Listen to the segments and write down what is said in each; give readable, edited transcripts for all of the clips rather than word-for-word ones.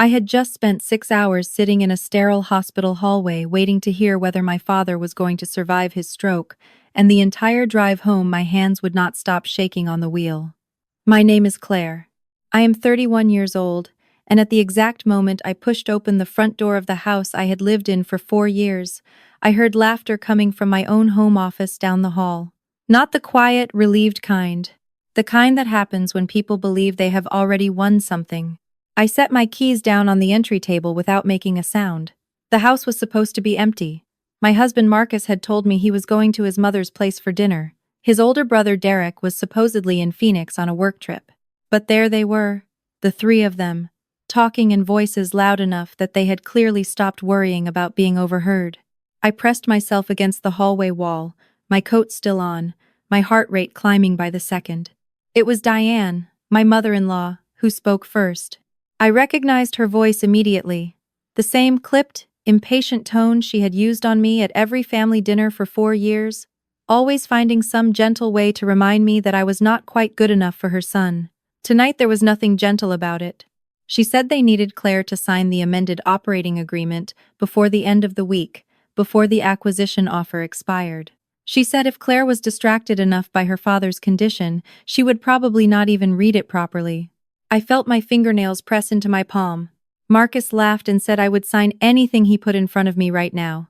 I had just spent 6 hours sitting in a sterile hospital hallway waiting to hear whether my father was going to survive his stroke, and the entire drive home my hands would not stop shaking on the wheel. My name is Claire. I am 31 years old, and at the exact moment I pushed open the front door of the house I had lived in for 4 years, I heard laughter coming from my own home office down the hall. Not the quiet, relieved kind. The kind that happens when people believe they have already won something. I set my keys down on the entry table without making a sound. The house was supposed to be empty. My husband Marcus had told me he was going to his mother's place for dinner. His older brother Derek was supposedly in Phoenix on a work trip. But there they were, the three of them, talking in voices loud enough that they had clearly stopped worrying about being overheard. I pressed myself against the hallway wall, my coat still on, my heart rate climbing by the second. It was Diane, my mother-in-law, who spoke first. I recognized her voice immediately. The same clipped, impatient tone she had used on me at every family dinner for 4 years, always finding some gentle way to remind me that I was not quite good enough for her son. Tonight there was nothing gentle about it. She said they needed Claire to sign the amended operating agreement before the end of the week, before the acquisition offer expired. She said if Claire was distracted enough by her father's condition, she would probably not even read it properly. I felt my fingernails press into my palm. Marcus laughed and said I would sign anything he put in front of me right now.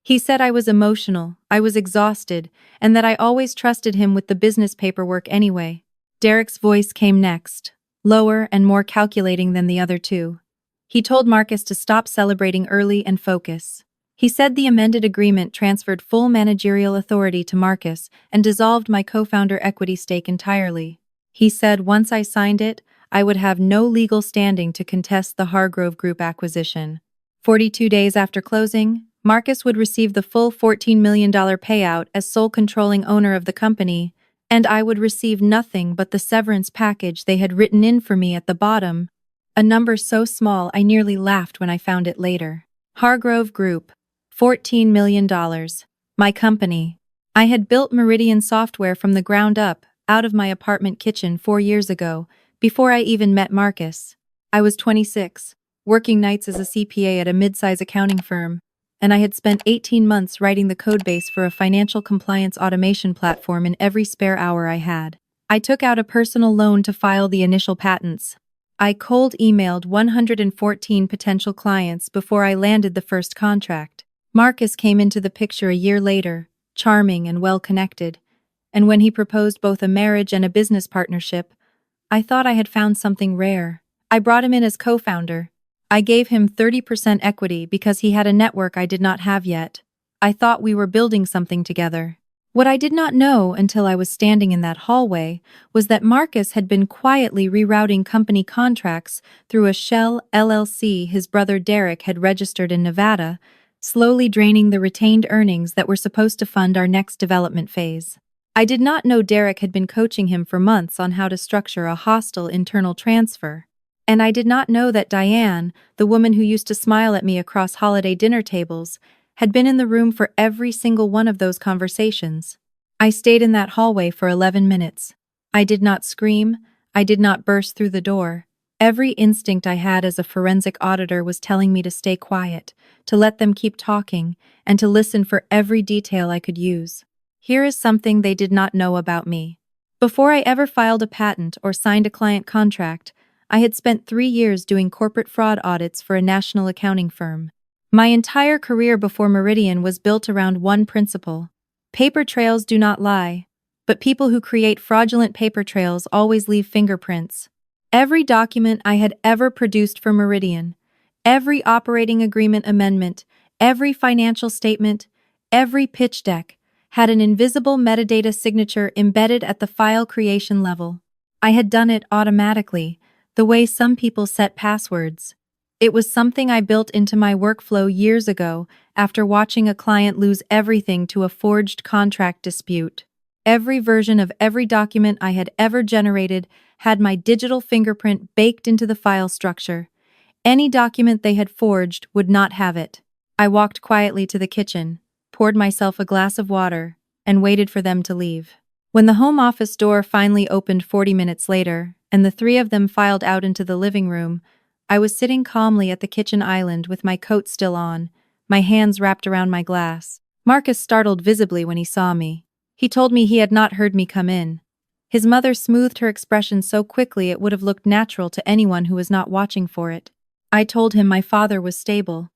He said I was emotional, I was exhausted, and that I always trusted him with the business paperwork anyway. Derek's voice came next, lower and more calculating than the other two. He told Marcus to stop celebrating early and focus. He said the amended agreement transferred full managerial authority to Marcus and dissolved my co-founder equity stake entirely. He said once I signed it, I would have no legal standing to contest the Hargrove Group acquisition. 42 days after closing, Marcus would receive the full $14 million payout as sole controlling owner of the company, and I would receive nothing but the severance package they had written in for me at the bottom, a number so small I nearly laughed when I found it later. Hargrove Group, $14 million. My company. I had built Meridian software from the ground up, out of my apartment kitchen 4 years ago, before I even met Marcus. I was 26, working nights as a CPA at a mid-size accounting firm, and I had spent 18 months writing the codebase for a financial compliance automation platform in every spare hour I had. I took out a personal loan to file the initial patents. I cold emailed 114 potential clients before I landed the first contract. Marcus came into the picture a year later, charming and well-connected, and when he proposed both a marriage and a business partnership, I thought I had found something rare. I brought him in as co-founder. I gave him 30% equity because he had a network I did not have yet. I thought we were building something together. What I did not know until I was standing in that hallway was that Marcus had been quietly rerouting company contracts through a shell LLC his brother Derek had registered in Nevada, slowly draining the retained earnings that were supposed to fund our next development phase. I did not know Derek had been coaching him for months on how to structure a hostile internal transfer. And I did not know that Diane, the woman who used to smile at me across holiday dinner tables, had been in the room for every single one of those conversations. I stayed in that hallway for 11 minutes. I did not scream, I did not burst through the door. Every instinct I had as a forensic auditor was telling me to stay quiet, to let them keep talking, and to listen for every detail I could use. Here is something they did not know about me. Before I ever filed a patent or signed a client contract, I had spent 3 years doing corporate fraud audits for a national accounting firm. My entire career before Meridian was built around one principle. Paper trails do not lie, but people who create fraudulent paper trails always leave fingerprints. Every document I had ever produced for Meridian, every operating agreement amendment, every financial statement, every pitch deck, had an invisible metadata signature embedded at the file creation level. I had done it automatically, the way some people set passwords. It was something I built into my workflow years ago after watching a client lose everything to a forged contract dispute. Every version of every document I had ever generated had my digital fingerprint baked into the file structure. Any document they had forged would not have it. I walked quietly to the kitchen, poured myself a glass of water, and waited for them to leave. When the home office door finally opened 40 minutes later, and the three of them filed out into the living room, I was sitting calmly at the kitchen island with my coat still on, my hands wrapped around my glass. Marcus startled visibly when he saw me. He told me he had not heard me come in. His mother smoothed her expression so quickly it would have looked natural to anyone who was not watching for it. I told him my father was stable.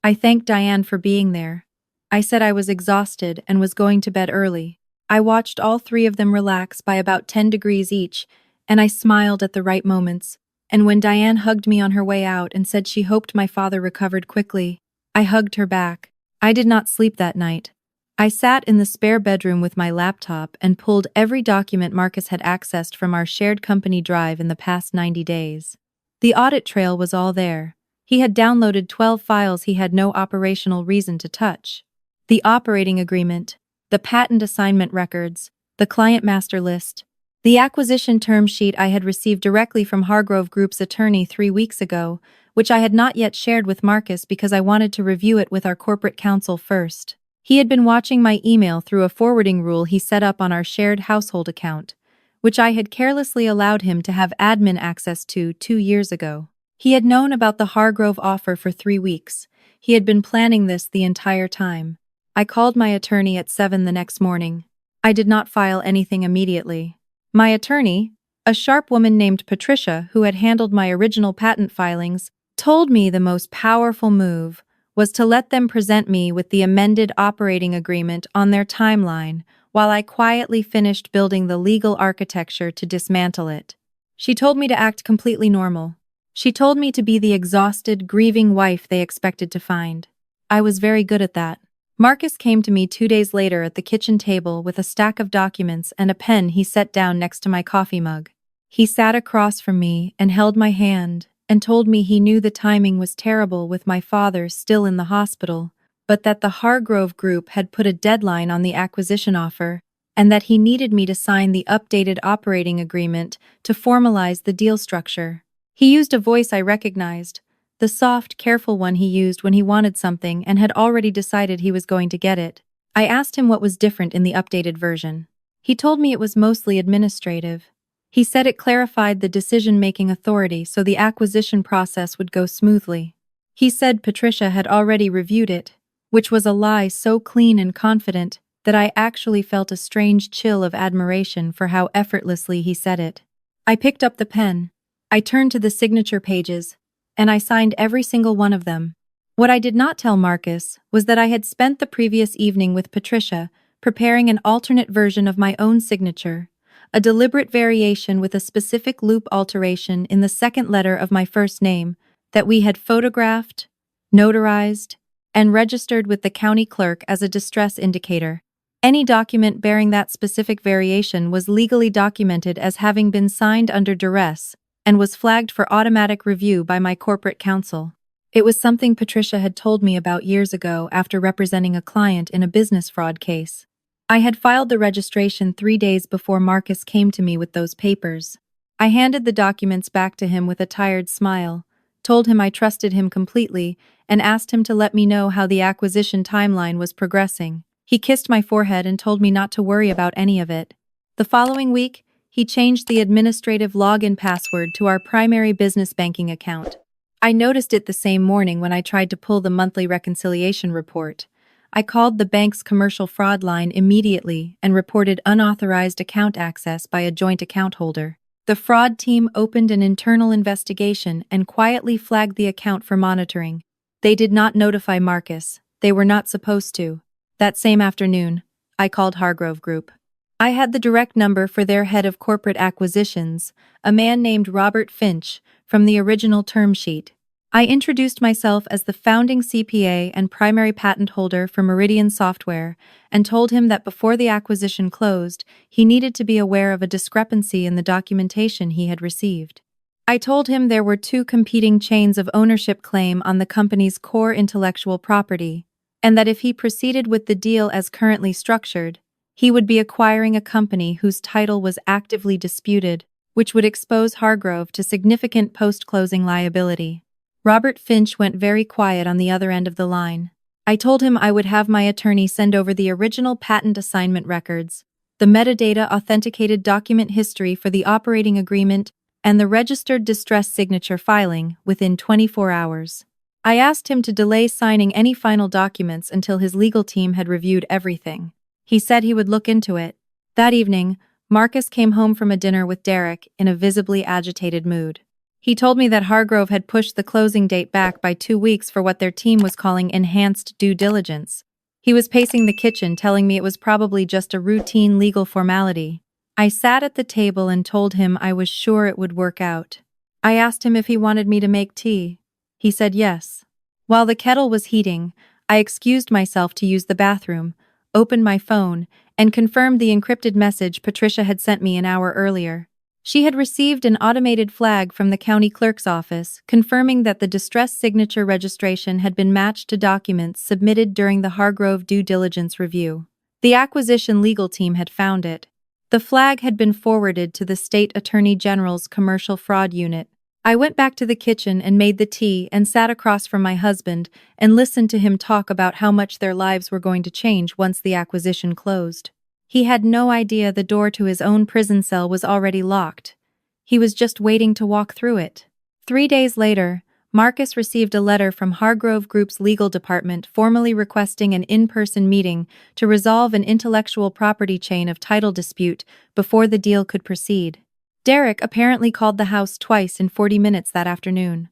I thanked Diane for being there. I said I was exhausted and was going to bed early. I watched all three of them relax by about 10 degrees each, and I smiled at the right moments. And when Diane hugged me on her way out and said she hoped my father recovered quickly, I hugged her back. I did not sleep that night. I sat in the spare bedroom with my laptop and pulled every document Marcus had accessed from our shared company drive in the past 90 days. The audit trail was all there. He had downloaded 12 files he had no operational reason to touch. The operating agreement, the patent assignment records, the client master list, the acquisition term sheet I had received directly from Hargrove Group's attorney 3 weeks ago, which I had not yet shared with Marcus because I wanted to review it with our corporate counsel first. He had been watching my email through a forwarding rule he set up on our shared household account, which I had carelessly allowed him to have admin access to 2 years ago. He had known about the Hargrove offer for 3 weeks. He had been planning this the entire time. I called my attorney at 7 the next morning. I did not file anything immediately. My attorney, a sharp woman named Patricia who had handled my original patent filings, told me the most powerful move was to let them present me with the amended operating agreement on their timeline while I quietly finished building the legal architecture to dismantle it. She told me to act completely normal. She told me to be the exhausted, grieving wife they expected to find. I was very good at that. Marcus came to me 2 days later at the kitchen table with a stack of documents and a pen he set down next to my coffee mug. He sat across from me and held my hand and told me he knew the timing was terrible with my father still in the hospital, but that the Hargrove Group had put a deadline on the acquisition offer and that he needed me to sign the updated operating agreement to formalize the deal structure. He used a voice I recognized, the soft, careful one he used when he wanted something and had already decided he was going to get it. I asked him what was different in the updated version. He told me it was mostly administrative. He said it clarified the decision-making authority so the acquisition process would go smoothly. He said Patricia had already reviewed it, which was a lie so clean and confident that I actually felt a strange chill of admiration for how effortlessly he said it. I picked up the pen. I turned to the signature pages, and I signed every single one of them. What I did not tell Marcus was that I had spent the previous evening with Patricia preparing an alternate version of my own signature, a deliberate variation with a specific loop alteration in the second letter of my first name that we had photographed, notarized, and registered with the county clerk as a distress indicator. Any document bearing that specific variation was legally documented as having been signed under duress and was flagged for automatic review by my corporate counsel. It was something Patricia had told me about years ago after representing a client in a business fraud case. I had filed the registration 3 days before Marcus came to me with those papers. I handed the documents back to him with a tired smile, told him I trusted him completely, and asked him to let me know how the acquisition timeline was progressing. He kissed my forehead and told me not to worry about any of it. The following week, he changed the administrative login password to our primary business banking account. I noticed it the same morning when I tried to pull the monthly reconciliation report. I called the bank's commercial fraud line immediately and reported unauthorized account access by a joint account holder. The fraud team opened an internal investigation and quietly flagged the account for monitoring. They did not notify Marcus. They were not supposed to. That same afternoon, I called Hargrove Group. I had the direct number for their head of corporate acquisitions, a man named Robert Finch, from the original term sheet. I introduced myself as the founding CPA and primary patent holder for Meridian Software and told him that before the acquisition closed, he needed to be aware of a discrepancy in the documentation he had received. I told him there were 2 competing chains of ownership claim on the company's core intellectual property, and that if he proceeded with the deal as currently structured, he would be acquiring a company whose title was actively disputed, which would expose Hargrove to significant post-closing liability. Robert Finch went very quiet on the other end of the line. I told him I would have my attorney send over the original patent assignment records, the metadata authenticated document history for the operating agreement, and the registered distress signature filing within 24 hours. I asked him to delay signing any final documents until his legal team had reviewed everything. He said he would look into it. That evening, Marcus came home from a dinner with Derek in a visibly agitated mood. He told me that Hargrove had pushed the closing date back by 2 weeks for what their team was calling enhanced due diligence. He was pacing the kitchen, telling me it was probably just a routine legal formality. I sat at the table and told him I was sure it would work out. I asked him if he wanted me to make tea. He said yes. While the kettle was heating, I excused myself to use the bathroom, opened my phone, and confirmed the encrypted message Patricia had sent me an hour earlier. She had received an automated flag from the county clerk's office confirming that the distress signature registration had been matched to documents submitted during the Hargrove due diligence review. The acquisition legal team had found it. The flag had been forwarded to the State Attorney General's Commercial Fraud Unit. I went back to the kitchen and made the tea and sat across from my husband and listened to him talk about how much their lives were going to change once the acquisition closed. He had no idea the door to his own prison cell was already locked. He was just waiting to walk through it. 3 days later, Marcus received a letter from Hargrove Group's legal department formally requesting an in-person meeting to resolve an intellectual property chain of title dispute before the deal could proceed. Derek apparently called the house twice in 40 minutes that afternoon.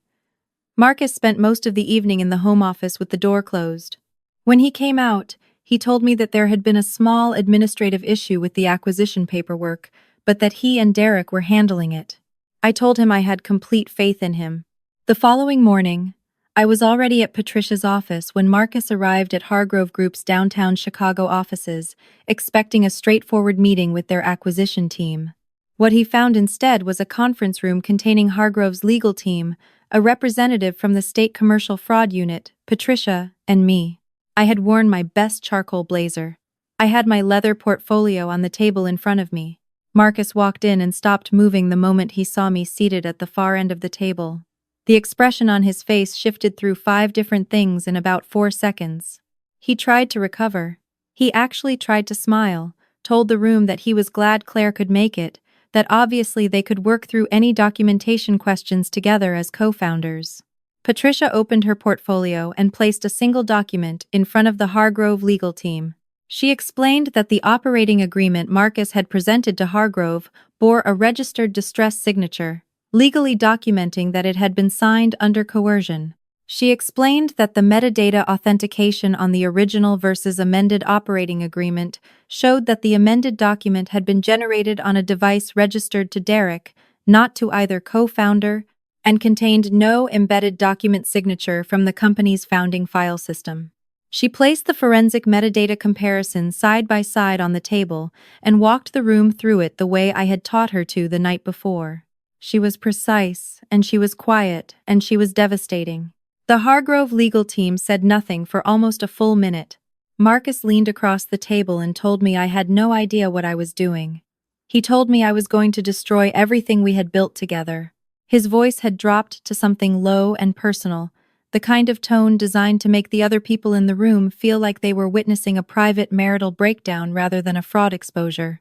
Marcus spent most of the evening in the home office with the door closed. When he came out, he told me that there had been a small administrative issue with the acquisition paperwork, but that he and Derek were handling it. I told him I had complete faith in him. The following morning, I was already at Patricia's office when Marcus arrived at Hargrove Group's downtown Chicago offices, expecting a straightforward meeting with their acquisition team. What he found instead was a conference room containing Hargrove's legal team, a representative from the State Commercial Fraud Unit, Patricia, and me. I had worn my best charcoal blazer. I had my leather portfolio on the table in front of me. Marcus walked in and stopped moving the moment he saw me seated at the far end of the table. The expression on his face shifted through 5 different things in about 4 seconds. He tried to recover. He actually tried to smile, told the room that he was glad Claire could make it, that obviously they could work through any documentation questions together as co-founders. Patricia opened her portfolio and placed a single document in front of the Hargrove legal team. She explained that the operating agreement Marcus had presented to Hargrove bore a registered distress signature, legally documenting that it had been signed under coercion. She explained that the metadata authentication on the original versus amended operating agreement showed that the amended document had been generated on a device registered to Derek, not to either co-founder, and contained no embedded document signature from the company's founding file system. She placed the forensic metadata comparison side by side on the table and walked the room through it the way I had taught her to the night before. She was precise, and she was quiet, and she was devastating. The Hargrove legal team said nothing for almost a full minute. Marcus leaned across the table and told me I had no idea what I was doing. He told me I was going to destroy everything we had built together. His voice had dropped to something low and personal, the kind of tone designed to make the other people in the room feel like they were witnessing a private marital breakdown rather than a fraud exposure.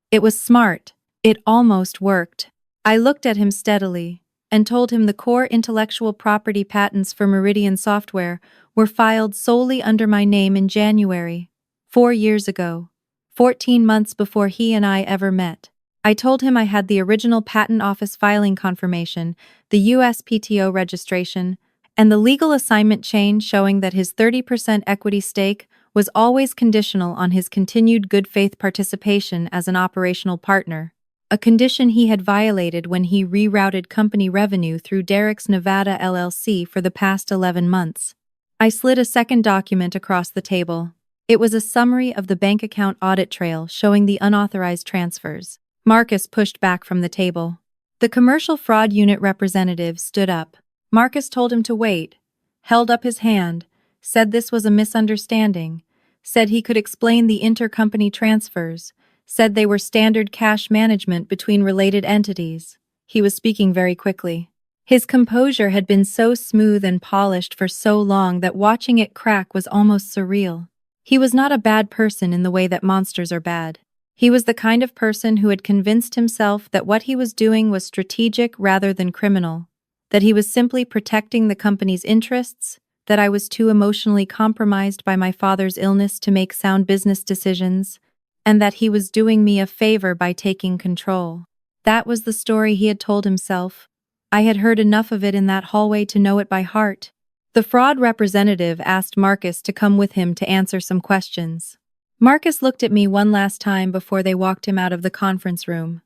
It was smart. It almost worked. I looked at him steadily and told him the core intellectual property patents for Meridian software were filed solely under my name in January, 4 years ago, 14 months before he and I ever met. I told him I had the original Patent Office filing confirmation, the USPTO registration, and the legal assignment chain showing that his 30% equity stake was always conditional on his continued good faith participation as an operational partner, a condition he had violated when he rerouted company revenue through Derek's Nevada LLC for the past 11 months. I slid a second document across the table. It was a summary of the bank account audit trail showing the unauthorized transfers. Marcus pushed back from the table. The commercial fraud unit representative stood up. Marcus told him to wait, held up his hand, said this was a misunderstanding, said he could explain the intercompany transfers, said they were standard cash management between related entities. He was speaking very quickly. His composure had been so smooth and polished for so long that watching it crack was almost surreal. He was not a bad person in the way that monsters are bad. He was the kind of person who had convinced himself that what he was doing was strategic rather than criminal, that he was simply protecting the company's interests, that I was too emotionally compromised by my father's illness to make sound business decisions, and that he was doing me a favor by taking control. That was the story he had told himself. I had heard enough of it in that hallway to know it by heart. The fraud representative asked Marcus to come with him to answer some questions. Marcus looked at me one last time before they walked him out of the conference room.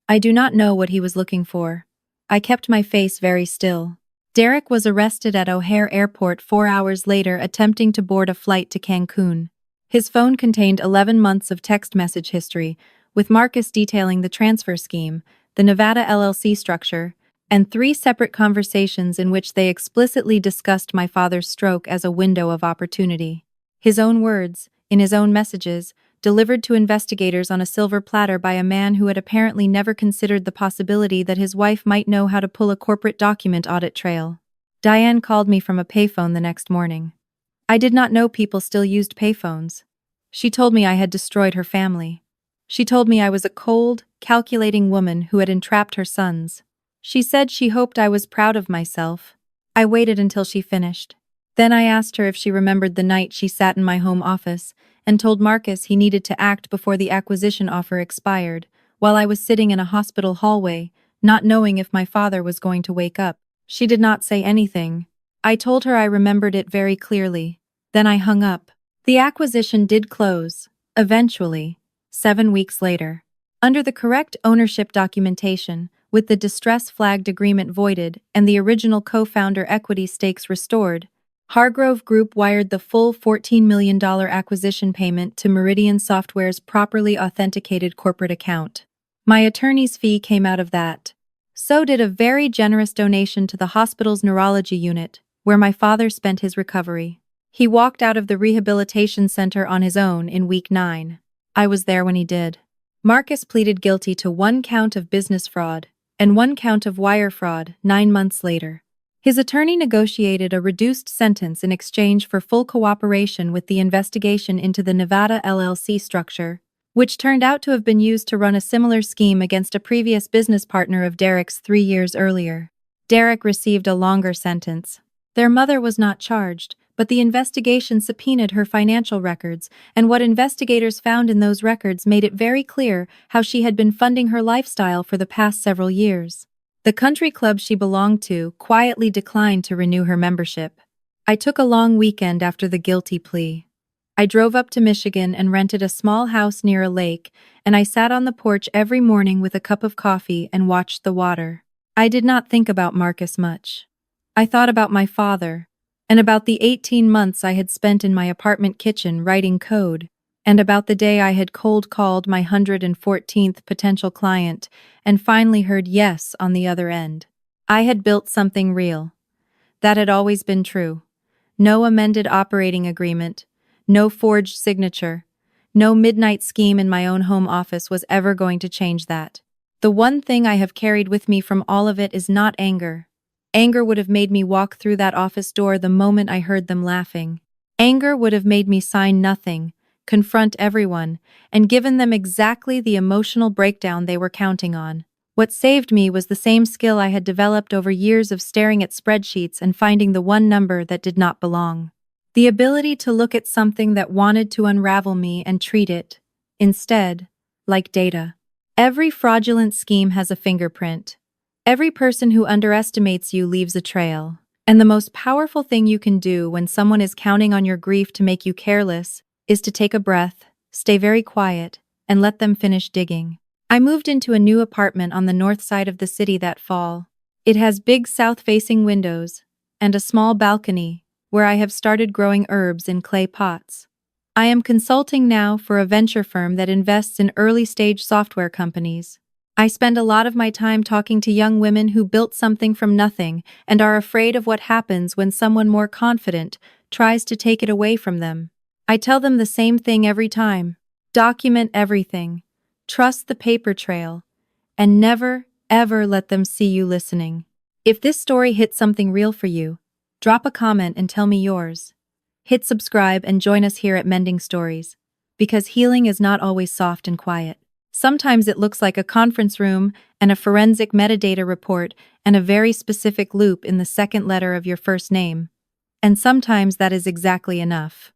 I do not know what he was looking for. I kept my face very still. Derek was arrested at O'Hare Airport 4 hours later attempting to board a flight to Cancun. His phone contained 11 months of text message history, with Marcus detailing the transfer scheme, the Nevada LLC structure, and 3 separate conversations in which they explicitly discussed my father's stroke as a window of opportunity. His own words, in his own messages, delivered to investigators on a silver platter by a man who had apparently never considered the possibility that his wife might know how to pull a corporate document audit trail. Diane called me from a payphone the next morning. I did not know people still used payphones. She told me I had destroyed her family. She told me I was a cold, calculating woman who had entrapped her sons. She said she hoped I was proud of myself. I waited until she finished. Then I asked her if she remembered the night she sat in my home office and told Marcus he needed to act before the acquisition offer expired, while I was sitting in a hospital hallway, not knowing if my father was going to wake up. She did not say anything. I told her I remembered it very clearly. Then I hung up. The acquisition did close, eventually, 7 weeks later. Under the correct ownership documentation, with the distress-flagged agreement voided and the original co-founder equity stakes restored, Hargrove Group wired the full $14 million acquisition payment to Meridian Software's properly authenticated corporate account. My attorney's fee came out of that. So did a very generous donation to the hospital's neurology unit, where my father spent his recovery. He walked out of the rehabilitation center on his own in week 9. I was there when he did. Marcus pleaded guilty to 1 count of business fraud and 1 count of wire fraud 9 months later. His attorney negotiated a reduced sentence in exchange for full cooperation with the investigation into the Nevada LLC structure, which turned out to have been used to run a similar scheme against a previous business partner of Derek's 3 years earlier. Derek received a longer sentence. Their mother was not charged, but the investigation subpoenaed her financial records, and what investigators found in those records made it very clear how she had been funding her lifestyle for the past several years. The country club she belonged to quietly declined to renew her membership. I took a long weekend after the guilty plea. I drove up to Michigan and rented a small house near a lake, and I sat on the porch every morning with a cup of coffee and watched the water. I did not think about Marcus much. I thought about my father, and about the 18 months I had spent in my apartment kitchen writing code, and about the day I had cold called my 114th potential client and finally heard yes on the other end. I had built something real. That had always been true. No amended operating agreement, no forged signature, no midnight scheme in my own home office was ever going to change that. The one thing I have carried with me from all of it is not anger. Anger would have made me walk through that office door the moment I heard them laughing. Anger would have made me sign nothing, confront everyone, and given them exactly the emotional breakdown they were counting on. What saved me was the same skill I had developed over years of staring at spreadsheets and finding the one number that did not belong. The ability to look at something that wanted to unravel me and treat it, instead, like data. Every fraudulent scheme has a fingerprint. Every person who underestimates you leaves a trail. And the most powerful thing you can do when someone is counting on your grief to make you careless is to take a breath, stay very quiet, and let them finish digging. I moved into a new apartment on the north side of the city that fall. It has big south-facing windows and a small balcony where I have started growing herbs in clay pots. I am consulting now for a venture firm that invests in early-stage software companies. I spend a lot of my time talking to young women who built something from nothing and are afraid of what happens when someone more confident tries to take it away from them. I tell them the same thing every time. Document everything. Trust the paper trail. And never, ever let them see you listening. If this story hit something real for you, drop a comment and tell me yours. Hit subscribe and join us here at Mending Stories, because healing is not always soft and quiet. Sometimes it looks like a conference room and a forensic metadata report and a very specific loop in the second letter of your first name. And sometimes that is exactly enough.